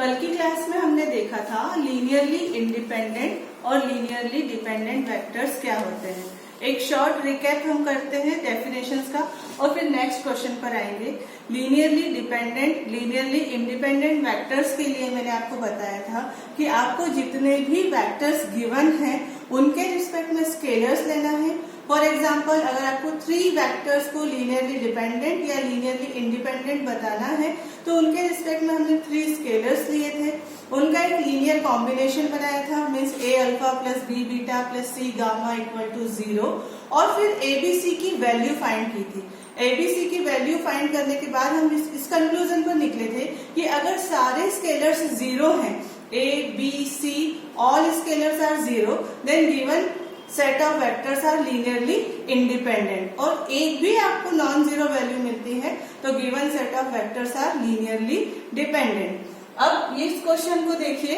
कल की क्लास में हमने देखा था लीनियरली इंडिपेंडेंट और लीनियरली डिपेंडेंट वेक्टर्स क्या होते हैं। एक शॉर्ट रिकैप हम करते हैं डेफिनेशंस का और फिर नेक्स्ट क्वेश्चन पर आएंगे। Linearly dependent linearly independent vectors के लिए मैंने आपको बताया था कि आपको जितने भी वेक्टर्स गिवन हैं उनके रिस्पेक्ट में स्केलर्स लेना है। फॉर एग्जाम्पल अगर आपको 3 वेक्टर्स को लीनियरली डिपेंडेंट या लीनियरली इंडिपेंडेंट बताना है तो उनके रिस्पेक्ट में हमने 3 स्केलर्स लिए थे। उनका एक लीनियर कॉम्बिनेशन बनाया था, means a alpha plus b beta plus c gamma equal to 0 और फिर एबीसी की वैल्यू फाइंड की थी। एबीसी की वैल्यू फाइंड करने के बाद हम इस कंक्लूजन पर निकले थे कि अगर सारे स्केलर्स 0 हैं, a b c all scalars are 0, then given set of vectors are linearly independent और एक भी आपको नॉन जीरो वैल्यू मिलती है तो given set of vectors are linearly dependent. अब इस क्वेश्चन को देखिए,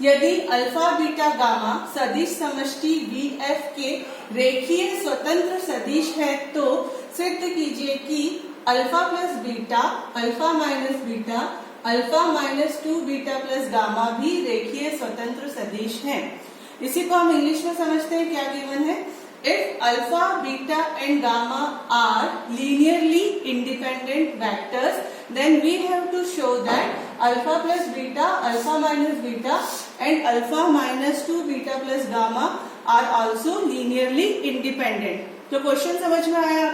यदि अल्फा बीटा गामा सदिश समष्टि VF के रेखीय स्वतंत्र सदिश है तो सिद्ध कीजिए कि alpha plus beta alpha minus beta alpha minus 2 beta plus gamma भी रेखीय स्वतंत्र सदिश है। इसी को हम इंग्लिश में समझते हैं, क्या गिवन है, if alpha beta and gamma are linearly independent vectors then we have to show that alpha plus beta alpha minus beta and alpha minus 2 beta plus gamma are also linearly independent. तो question समझ में आया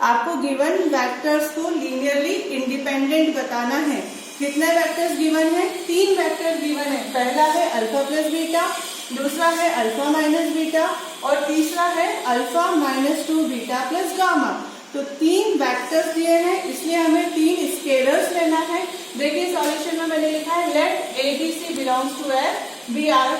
आपको given vectors को linearly independent बताना है। कितने vectors given है? 3 वेक्टर्स गिवन है। पहला है अल्फा प्लस बीटा, दूसरा है अल्फा माइनस बीटा और तीसरा है alpha minus 2 beta plus gamma. तो 3 वेक्टर्स दिए हैं, इसलिए हमें 3 स्केलर्स लेना है। देखिए सॉल्यूशन में मैंने लिखा है let ABC belongs to F, we are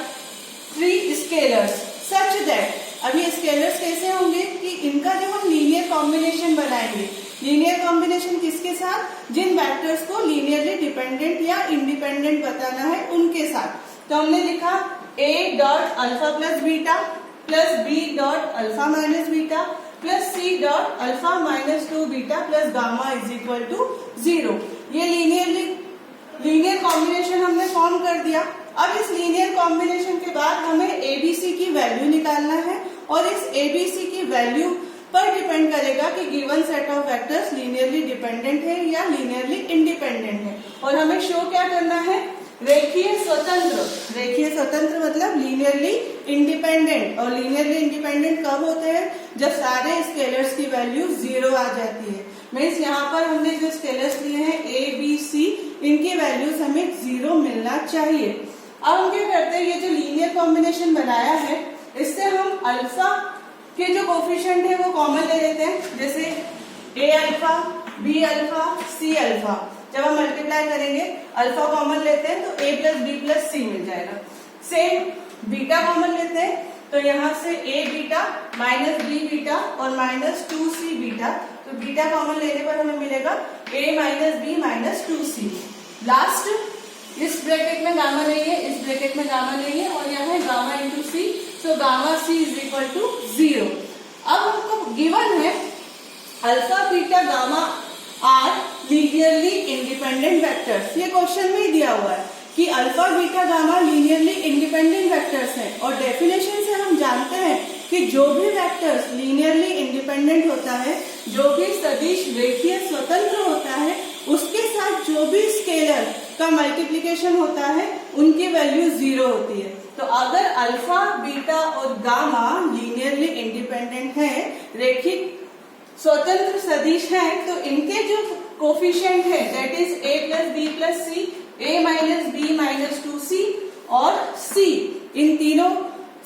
3 scalars such that. अब ये स्केलर्स कैसे होंगे कि इनका जब हम लीनियर कॉम्बिनेशन बनाएंगे, लीनियर कॉम्बिनेशन किसके साथ? जिन वेक्टर्स को लीनियरली डिपेंडेंट या इंडिपेंडेंट बताना है उनके साथ। तो हमने लिखा A dot alpha plus beta plus B dot alpha minus beta plus C dot alpha minus 2 beta plus gamma is equal to 0। ये लीनियर कॉम्बिनेशन हमने फॉर्म कर दिया। अब इस लीनियर कॉम्बिनेशन के बाद हमें ABC की वैल्यू निकालना है और इस ABC की वैल्यू पर डिपेंड करेगा कि given set of vectors linearly dependent है या लीनियरली इंडिपेंडेंट है। और हमें शो क्या करना है? रेखीय स्वतंत्र। रेखीय स्वतंत्र मतलब लीनियरली इंडिपेंडेंट। और लीनियरली इंडिपेंडेंट कब होते हैं? जब सारे स्केलर्स की वैल्यू 0 आ जाती है। मीन्स यहाँ पर हमने जो स्केलर्स लिए हैं A B C, इनकी वैल्यूज हमें 0 मिलना चाहिए। अब हम क्या करते हैं, ये जो लीनियर कॉम्बिनेशन बनाया है इससे हम अल्फा के जो कोफिशिएंट है वो कॉमन ले लेते हैं। जैसे A alpha B alpha C alpha, जब हम मल्टीप्लाई करेंगे अल्फा कॉमन लेते हैं तो A plus B plus C मिल जाएगा। सेम बीटा कॉमन लेते हैं तो यहाँ से A beta minus B beta और माइनस 2C बीटा, तो बीटा कॉमन लेने पर हमें मिलेगा A minus B minus 2C। Last इस ब्रैकेट में गामा नहीं है, इस ब्रैकेट में गामा नहीं है और यहाँ है gamma into C, so gamma C is equal to 0। अब हमको गिवन है alpha beta gamma are linearly independent vectors. ये क्वेश्चन में ही दिया हुआ है कि alpha beta gamma linearly independent vectors हैं और डेफिनेशन से हम जानते हैं कि जो भी वेक्टर्स लीनियरली इंडिपेंडेंट होता है, जो भी सदिश रेखीय स्वतंत्र होता है, उसके साथ जो भी स्केलर का मल्टीप्लिकेशन होता है उनकी वैल्यू 0 होती है। तो अगर अल्फा बीटा और गामा लीनियरली इंडिपेंडेंट है, रेखिक स्वतंत्र सदिश है, तो इनके जो कोफिशिएंट है that is A plus B plus C, A minus B minus 2C और C, इन तीनों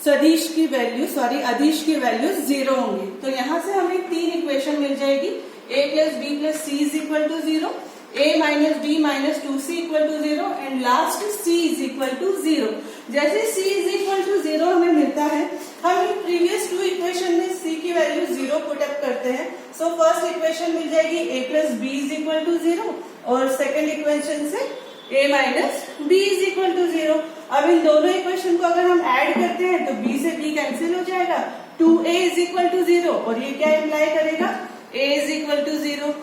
सदिश की वैल्यू अदिश की वैल्यू 0 होंगी। तो यहाँ से हमें 3 इक्वेशन मिल जाएगी, A plus B plus C is equal to 0, A minus B minus 2C equal to 0 and last C is equal to 0। जैसे C इज इक्वल टू 0 हमें मिलता है, हम प्रीवियस 2 इक्वेशन में C की वैल्यू 0 पुट अप करते हैं। So first equation मिल जाएगी A plus B is equal to 0 और सेकेंड इक्वेशन से A minus B is equal to 0। अब इन दोनों इक्वेशन को अगर हम ऐड करते हैं तो B से B कैंसिल हो जाएगा, 2A इज इक्वल टू 0 और ये क्या इम्प्लाई करेगा? A is equal to 0।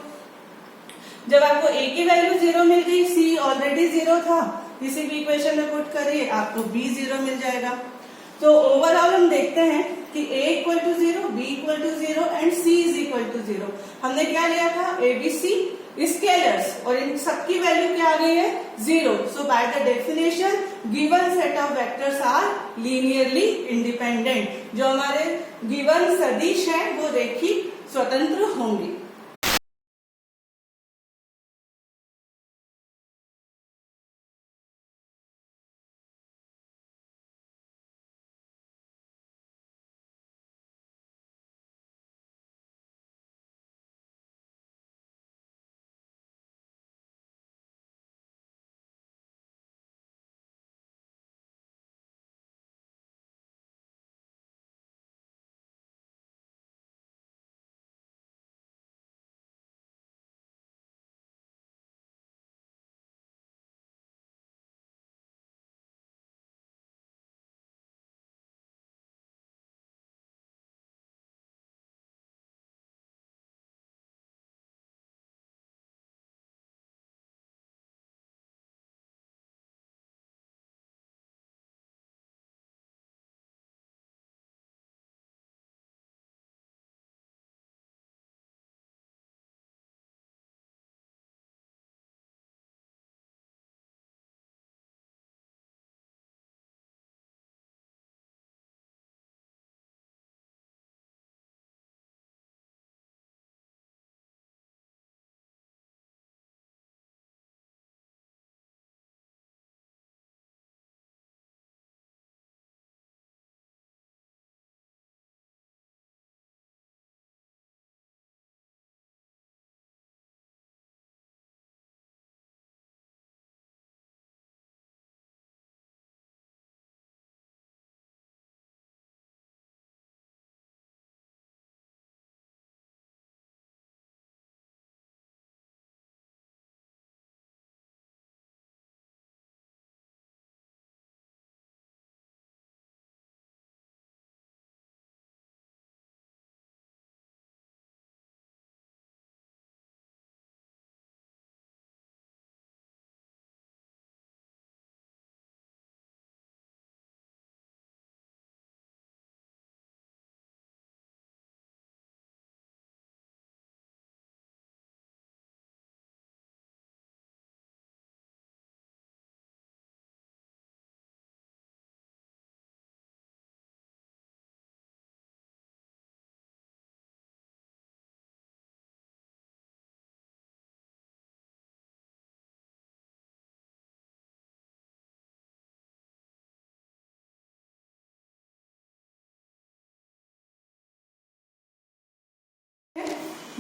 जब आपको a की वैल्यू 0 मिल गई, c ऑलरेडी 0 था, किसी भी इक्वेशन में पुट करिए आपको b 0 मिल जाएगा। तो ओवरऑल हम देखते हैं कि a equal to 0, b equal to 0 and c is equal to 0। हमने क्या लिया था, abc स्केलर्स, और इन सबकी वैल्यू क्या आ गई है, 0। So by the definition given set of vectors are linearly independent. जो हमारे गिवन सदिश है वो रेखीय स्वतंत्र होंगे।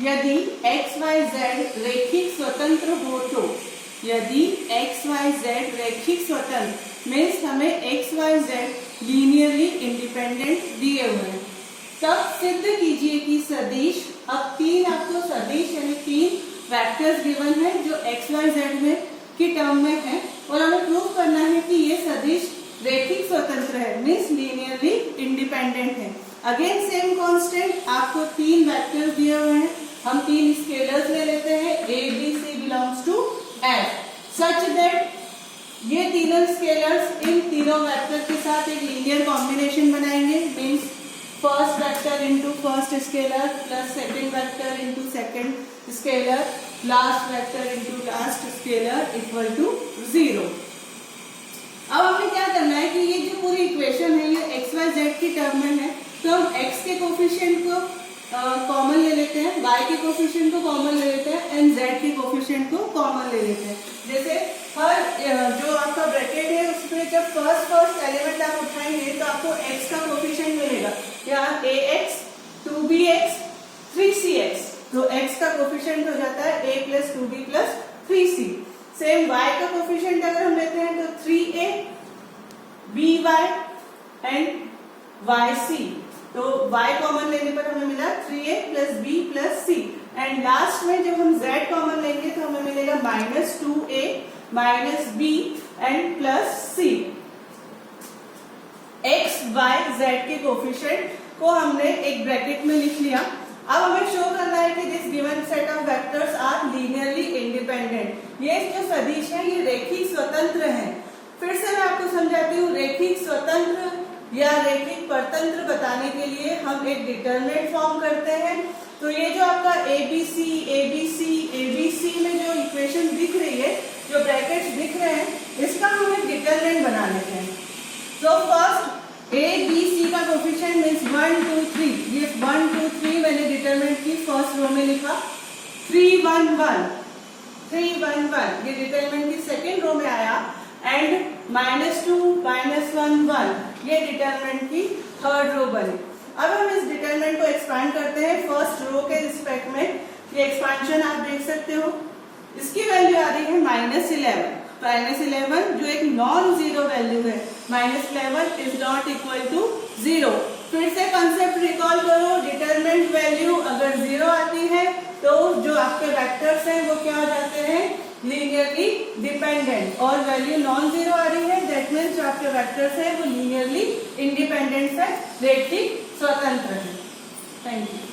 यदि x y z रेखिक स्वतंत्र हो तो, यदि x y z रेखिक स्वतंत्र मीन्स हमें x y z linearly independent दिए हुए हैं, तब सिद्ध कीजिए कि सदिश, अब तीन आपको सदिश यानी तीन वेक्टर्स गिवन है जो x y z में की टर्म में है, और हमें प्रूव करना है कि ये सदिश रेखिक स्वतंत्र है मीन्स लीनियरली इंडिपेंडेंट है। अगेन सेम कांस्टेंट, आपको तीन वेक्टर्स दिए हुए हैं, हम तीन स्केलर्स ले लेते हैं, a b c belongs to f, such that ये तीनों स्केलर्स इन तीनों वेक्टर के साथ एक लीनियर कॉम्बिनेशन बनाएंगे, means first vector into first scalar plus second vector into second scalar, last vector into last scalar equal to 0। अब हमें क्या करना है कि ये जो पूरी इक्वेशन है ये एक्स वाई जेड की टर्म में है, तो हम x के कोफिशिएंट को कॉमन ले लेते हैं, y के कोफिशिएंट को कॉमन ले लेते हैं एंड z के कोफिशिएंट को कॉमन ले लेते हैं। जैसे हर जो आपका ब्रैकेट है उसमें जब फर्स्ट एलिमेंट आप उठाएंगे तो आपको x का कोफिशिएंट मिलेगा, यहाँ ax, 2bx, 3cx, तो x का कोफिशिएंट हो जाता है a plus 2b plus 3c। Same y का कोफिशिएंट अगर हम लेते हैं तो 3a, by एंड yc, तो y कॉमन लेने पर हमें मिला 3a plus b plus c, and last में जब हम z कॉमन लेंगे तो हमें मिलेगा minus 2a minus b and plus c। x y z के कोफिशिएंट को हमने एक ब्रैकेट में लिख लिया, अब हमें शो करना है कि this given set of vectors are linearly independent. ये जो सदिश है ये रेखिक स्वतंत्र है। फिर से मैं आपको समझाती हूँ, रेखिक स्वतंत्र या रेखिक परतंत्र बताने के लिए हम एक डिटरमिनेंट फॉर्म करते हैं। तो ये जो आपका ABC ABC ABC में जो इक्वेशन दिख रही है, जो ब्रैकेट्स दिख रहे हैं, इसका हम एक डिटरमिनेंट बना लेते हैं। तो फर्स्ट ABC का कोफिशिएंट मीन्स 1 2 3, ये 1 2 3 मैंने डिटरमिनेंट की फर्स्ट रो में लिखा। 3 1 1 3 1 1 ये डिटरमिनेंट की सेकेंड रो में आया। एंड -2 -1 1 ये डिटरमिनेंट की थर्ड रो बनी। अब हम इस डिटरमिनेंट को एक्सपांड करते हैं फर्स्ट रो के रिस्पेक्ट में। ये एक्सपांशन आप देख सकते हो, इसकी वैल्यू आ रही है -11। -11 जो एक नॉन जीरो वैल्यू है, -11 इज नॉट इक्वल टू 0। फिर से कंसेप्ट रिकॉल करो, डिटरमिनेंट वैल्यू अगर 0 आती है तो जो आपके वेक्टर्स हैं वो क्या हो जाते हैं, लीनियरली डिपेंडेंट। और वैल्यू नॉन जीरो आ रही है, दैट मीन्स जो आपके वेक्टर्स हैं वो लीनियरली इंडिपेंडेंट है, रेखिक स्वतंत्र है। Thank you.